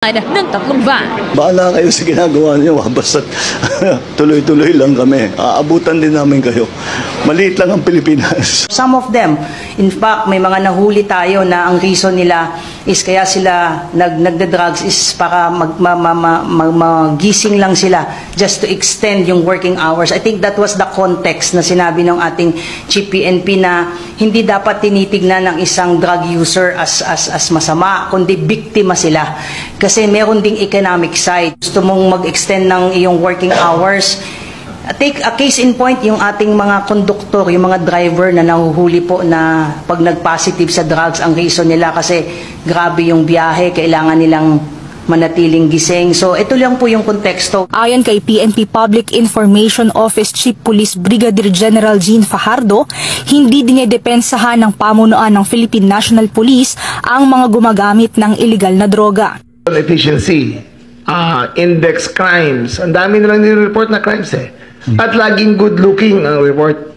ng 3 van. Bahala kayo sa ginagawa niyo, basta tuloy-tuloy lang kami. Aabutan din namin kayo. Maliit lang ang Pilipinas. Some of them, in fact, may mga nahuli tayo na ang reason nila is kaya sila nagda-drugs is para magising lang sila just to extend yung working hours. I think that was the context na sinabi ng ating Chief PNP na hindi dapat tinitignan ng isang drug user as masama, kundi biktima sila. Kasi meron ding economic side. Gusto mong mag-extend ng iyong working hours. Take a case in point, yung ating mga konduktor, yung mga driver na nahuhuli po na pag nag-positive sa drugs, ang reason nila kasi grabe yung biyahe, kailangan nilang manatiling gising. So ito lang po yung konteksto. Ayon kay PNP Public Information Office Chief Police Brigadier General Jean Fajardo, hindi dinidepensahan ng pamunuan ng Philippine National Police ang mga gumagamit ng illegal na droga. Efficiency, index crimes, ang dami nilang nire-report na crimes eh. At laging good looking ang report.